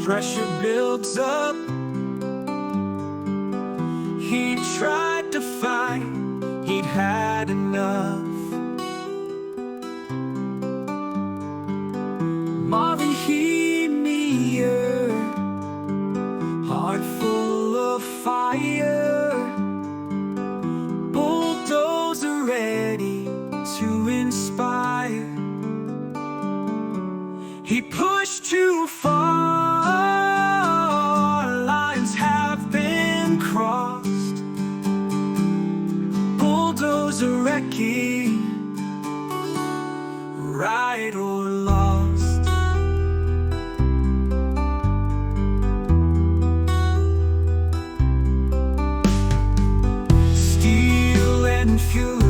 pressure builds up. He tried to fight, he'd had enough. Marvin, heed me, heart full of fire. Bulldozer ready to inspire. He pushed too far, lines have been crossed. Bulldozer wrecking, right or lost. Steel and fuel